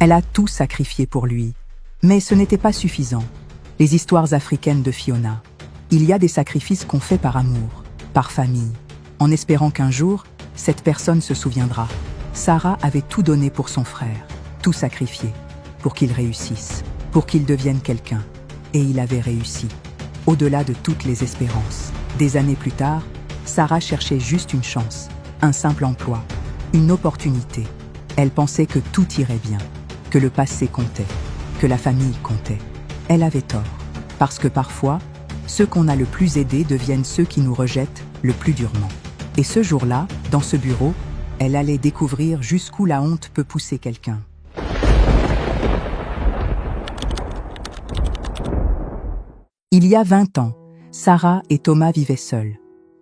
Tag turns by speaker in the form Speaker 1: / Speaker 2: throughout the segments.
Speaker 1: Elle a tout sacrifié pour lui. Mais ce n'était pas suffisant. Les histoires africaines de Fiona. Il y a des sacrifices qu'on fait par amour, par famille, en espérant qu'un jour, cette personne se souviendra. Sarah avait tout donné pour son frère, tout sacrifié, pour qu'il réussisse, pour qu'il devienne quelqu'un. Et il avait réussi. Au-delà de toutes les espérances. Des années plus tard, Sarah cherchait juste une chance, un simple emploi, une opportunité. Elle pensait que tout irait bien, que le passé comptait, que la famille comptait. Elle avait tort, parce que parfois, ceux qu'on a le plus aidés deviennent ceux qui nous rejettent le plus durement. Et ce jour-là, dans ce bureau, elle allait découvrir jusqu'où la honte peut pousser quelqu'un. Il y a 20 ans, Sarah et Thomas vivaient seuls.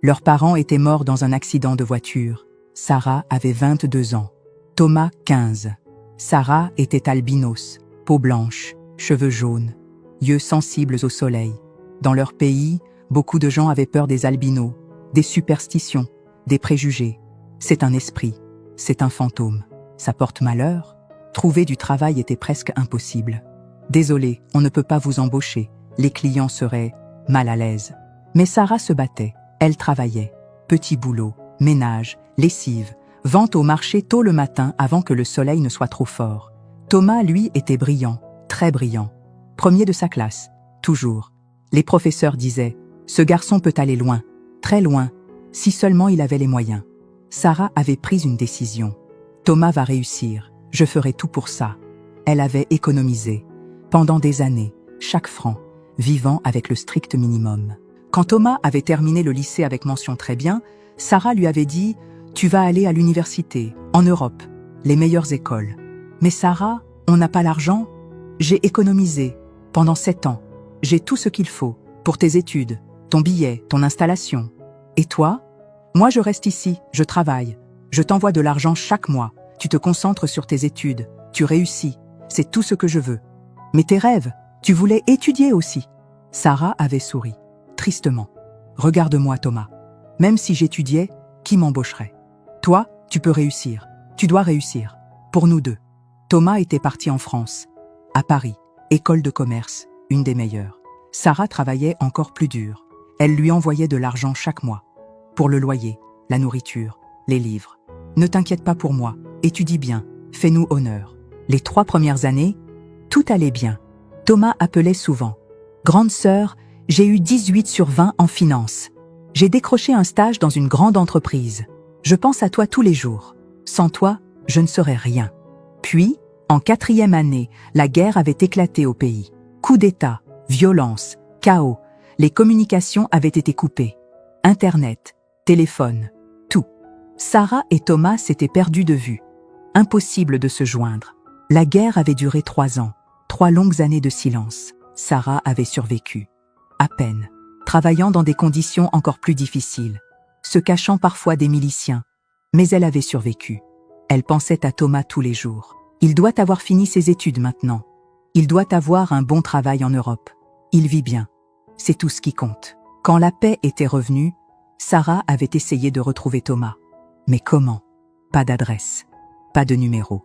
Speaker 1: Leurs parents étaient morts dans un accident de voiture. Sarah avait 22 ans, Thomas 15. Sarah était albinos, peau blanche, cheveux jaunes, yeux sensibles au soleil. Dans leur pays, beaucoup de gens avaient peur des albinos, des superstitions, des préjugés. C'est un esprit, c'est un fantôme. Ça porte malheur. Trouver du travail était presque impossible. Désolé, on ne peut pas vous embaucher. Les clients seraient mal à l'aise. Mais Sarah se battait, elle travaillait. Petit boulot, ménage, lessive, vente au marché tôt le matin avant que le soleil ne soit trop fort. Thomas, lui, était brillant, très brillant. Premier de sa classe, toujours. Les professeurs disaient « Ce garçon peut aller loin, très loin, si seulement il avait les moyens. » Sarah avait pris une décision. Thomas va réussir, je ferai tout pour ça. Elle avait économisé, pendant des années, chaque franc, vivant avec le strict minimum. Quand Thomas avait terminé le lycée avec mention très bien, Sarah lui avait dit « Tu vas aller à l'université, en Europe, les meilleures écoles. » Mais Sarah, on n'a pas l'argent. J'ai économisé, pendant 7 ans. J'ai tout ce qu'il faut, pour tes études, ton billet, ton installation. Et toi? Moi je reste ici, je travaille. Je t'envoie de l'argent chaque mois. Tu te concentres sur tes études, tu réussis. C'est tout ce que je veux. Mais tes rêves, tu voulais étudier aussi. Sarah avait souri, tristement. Regarde-moi Thomas. Même si j'étudiais, qui m'embaucherait? Toi, tu peux réussir. Tu dois réussir. Pour nous deux. Thomas était parti en France, à Paris, école de commerce, une des meilleures. Sarah travaillait encore plus dur. Elle lui envoyait de l'argent chaque mois. Pour le loyer, la nourriture, les livres. Ne t'inquiète pas pour moi, étudie bien, fais-nous honneur. Les 3 premières années, tout allait bien. Thomas appelait souvent. Grande sœur, j'ai eu 18 sur 20 en finance. J'ai décroché un stage dans une grande entreprise. Je pense à toi tous les jours. Sans toi, je ne serais rien. Puis, en 4e année, la guerre avait éclaté au pays. Coup d'État, violence, chaos. Les communications avaient été coupées. Internet, téléphone, tout. Sarah et Thomas s'étaient perdus de vue. Impossible de se joindre. La guerre avait duré 3 ans. 3 longues années de silence. Sarah avait survécu. À peine. Travaillant dans des conditions encore plus difficiles. Se cachant parfois des miliciens. Mais elle avait survécu. Elle pensait à Thomas tous les jours. Il doit avoir fini ses études maintenant. Il doit avoir un bon travail en Europe. Il vit bien. C'est tout ce qui compte. Quand la paix était revenue, Sarah avait essayé de retrouver Thomas. Mais comment? Pas d'adresse. Pas de numéro.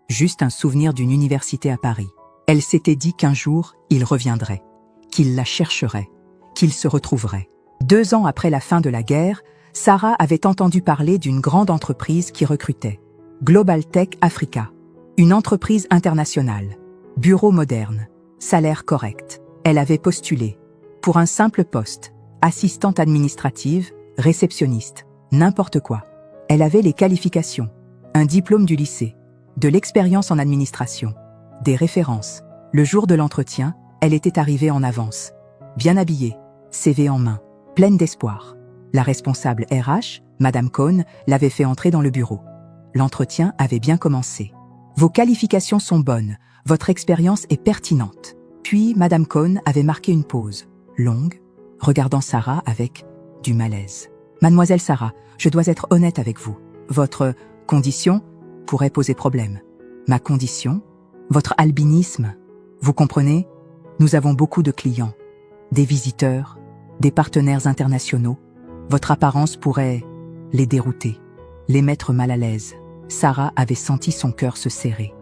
Speaker 1: Juste un souvenir d'une université à Paris. Elle s'était dit qu'un jour, il reviendrait. Qu'il la chercherait. Qu'il se retrouverait. 2 ans après la fin de la guerre, Sarah avait entendu parler d'une grande entreprise qui recrutait. Global Tech Africa. Une entreprise internationale. Bureau moderne. Salaire correct. Elle avait postulé. Pour un simple poste. Assistante administrative, réceptionniste. N'importe quoi. Elle avait les qualifications. Un diplôme du lycée. De l'expérience en administration. Des références. Le jour de l'entretien, elle était arrivée en avance. Bien habillée. CV en main. Pleine d'espoir. La responsable RH, Madame Cohn, l'avait fait entrer dans le bureau. L'entretien avait bien commencé. Vos qualifications sont bonnes, votre expérience est pertinente. Puis, Madame Cohn avait marqué une pause, longue, regardant Sarah avec du malaise. Mademoiselle Sarah, je dois être honnête avec vous. Votre condition pourrait poser problème. Ma condition? Votre albinisme? Vous comprenez? Nous avons beaucoup de clients, des visiteurs, des partenaires internationaux. Votre apparence pourrait les dérouter, les mettre mal à l'aise. Sarah avait senti son cœur se serrer.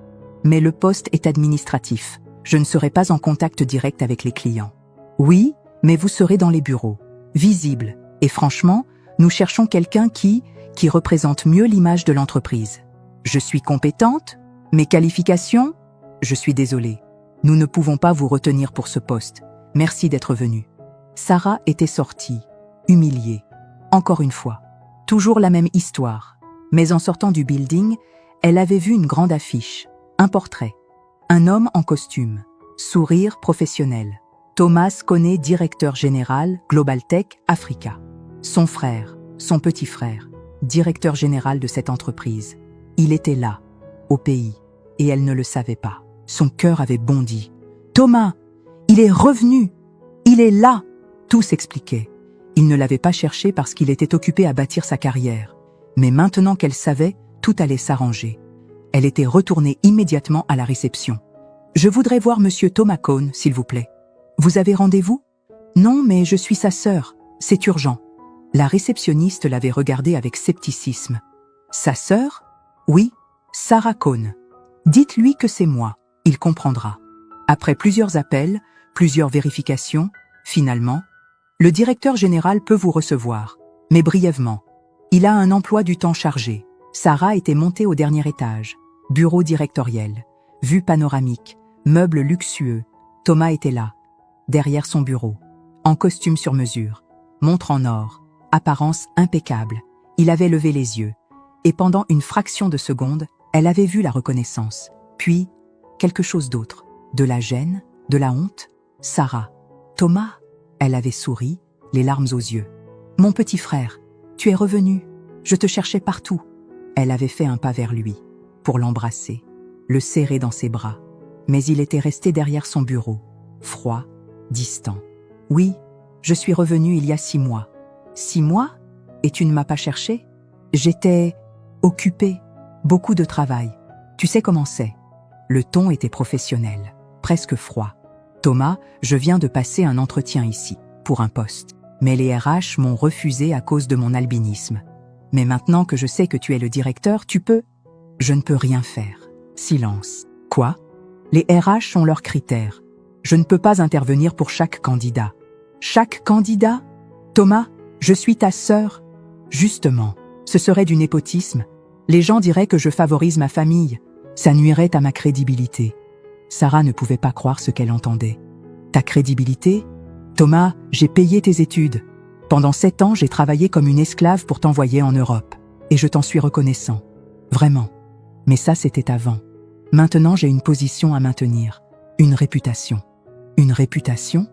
Speaker 1: Mais le poste est administratif. Je ne serai pas en contact direct avec les clients. Oui, mais vous serez dans les bureaux, visible. Et franchement, nous cherchons quelqu'un qui représente mieux l'image de l'entreprise. Je suis compétente? Mes qualifications? Je suis désolée. Nous ne pouvons pas vous retenir pour ce poste. Merci d'être venu. Sarah était sortie, humiliée. Encore une fois. Toujours la même histoire. Mais en sortant du building, elle avait vu une grande affiche, un portrait. Un homme en costume, sourire professionnel. Thomas Koné, directeur général, Global Tech, Africa. Son frère, son petit frère, directeur général de cette entreprise. Il était là, au pays, et elle ne le savait pas. Son cœur avait bondi. Thomas, il est revenu, il est là. Tout s'expliquait. Il ne l'avait pas cherché parce qu'il était occupé à bâtir sa carrière. Mais maintenant qu'elle savait, tout allait s'arranger. Elle était retournée immédiatement à la réception. « Je voudrais voir Monsieur Thomas Cohn, s'il vous plaît. Vous avez rendez-vous ? » « Non, mais je suis sa sœur. C'est urgent. » La réceptionniste l'avait regardée avec scepticisme. « Sa sœur ? Oui, Sarah Cohn. Dites-lui que c'est moi. Il comprendra. » Après plusieurs appels, plusieurs vérifications, finalement, le directeur général peut vous recevoir, mais brièvement. Il a un emploi du temps chargé. Sarah était montée au dernier étage. Bureau directoriel, vue panoramique, meubles luxueux. Thomas était là, derrière son bureau, en costume sur mesure, montre en or, apparence impeccable. Il avait levé les yeux, et pendant une fraction de seconde, elle avait vu la reconnaissance. Puis, quelque chose d'autre, de la gêne, de la honte. Sarah, Thomas, elle avait souri, les larmes aux yeux. « Mon petit frère, tu es revenu, je te cherchais partout. » Elle avait fait un pas vers lui, pour l'embrasser, le serrer dans ses bras. Mais il était resté derrière son bureau, froid, distant. « Oui, je suis revenu il y a 6 mois. » « 6 mois ? Et tu ne m'as pas cherché ? J'étais occupée, beaucoup de travail. Tu sais comment c'est. » Le ton était professionnel, presque froid. « Thomas, je viens de passer un entretien ici, pour un poste. Mais les RH m'ont refusé à cause de mon albinisme. Mais maintenant que je sais que tu es le directeur, tu peux... » « Je ne peux rien faire. » Silence. « Quoi ? Les RH ont leurs critères. Je ne peux pas intervenir pour chaque candidat. »« Chaque candidat ? Thomas, je suis ta sœur. » Justement, ce serait du népotisme. Les gens diraient que je favorise ma famille. Ça nuirait à ma crédibilité. Sarah ne pouvait pas croire ce qu'elle entendait. « Ta crédibilité ? Thomas, j'ai payé tes études. Pendant 7 ans, j'ai travaillé comme une esclave pour t'envoyer en Europe. Et je t'en suis reconnaissant. Vraiment. Mais ça, c'était avant. Maintenant, j'ai une position à maintenir. Une réputation. » « Une réputation ?»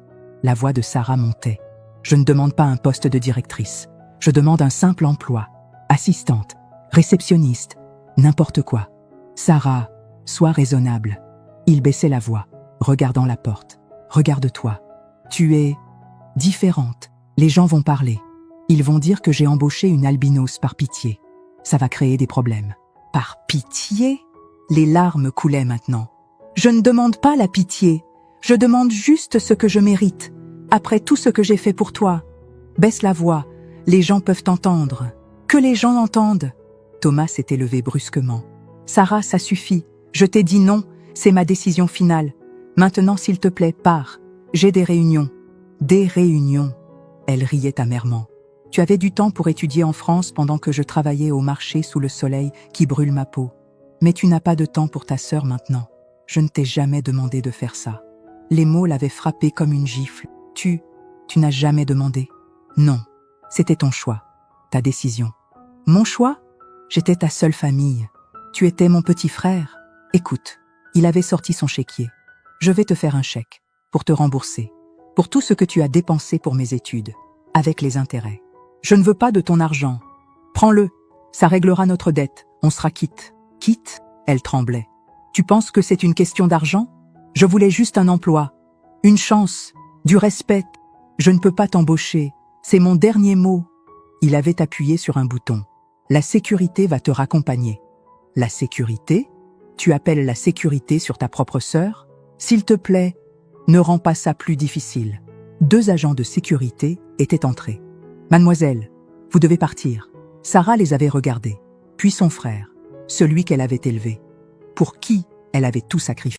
Speaker 1: La voix de Sarah montait. « Je ne demande pas un poste de directrice. Je demande un simple emploi. Assistante, réceptionniste, n'importe quoi. »« Sarah, sois raisonnable. » Il baissait la voix, regardant la porte. « Regarde-toi. Tu es différente. Les gens vont parler. Ils vont dire que j'ai embauché une albinos par pitié. Ça va créer des problèmes. » « Par pitié ?» Les larmes coulaient maintenant. « Je ne demande pas la pitié. Je demande juste ce que je mérite, après tout ce que j'ai fait pour toi. Baisse la voix, les gens peuvent t'entendre. Que les gens entendent. » Thomas s'était levé brusquement. « Sarah, ça suffit. Je t'ai dit non, c'est ma décision finale. Maintenant, s'il te plaît, pars. J'ai des réunions. » « Des réunions ?» Elle riait amèrement. « Tu avais du temps pour étudier en France pendant que je travaillais au marché sous le soleil qui brûle ma peau. Mais tu n'as pas de temps pour ta sœur maintenant. Je ne t'ai jamais demandé de faire ça. » Les mots l'avaient frappé comme une gifle. « Tu n'as jamais demandé. » « Non, c'était ton choix, ta décision. »« Mon choix ? J'étais ta seule famille. Tu étais mon petit frère. Écoute, il avait sorti son chéquier. Je vais te faire un chèque, pour te rembourser, pour tout ce que tu as dépensé pour mes études, avec les intérêts. Je ne veux pas de ton argent. Prends-le, ça réglera notre dette, on sera quitte. » « Quitte ?» Elle tremblait. « Tu penses que c'est une question d'argent ? Je voulais juste un emploi, une chance, du respect. Je ne peux pas t'embaucher, c'est mon dernier mot. » Il avait appuyé sur un bouton. « La sécurité va te raccompagner. »« La sécurité ? Tu appelles la sécurité sur ta propre sœur ? S'il te plaît, ne rends pas ça plus difficile. » 2 agents de sécurité étaient entrés. « Mademoiselle, vous devez partir. » Sarah les avait regardés, puis son frère, celui qu'elle avait élevé. « Pour qui ? Elle avait tout sacrifié.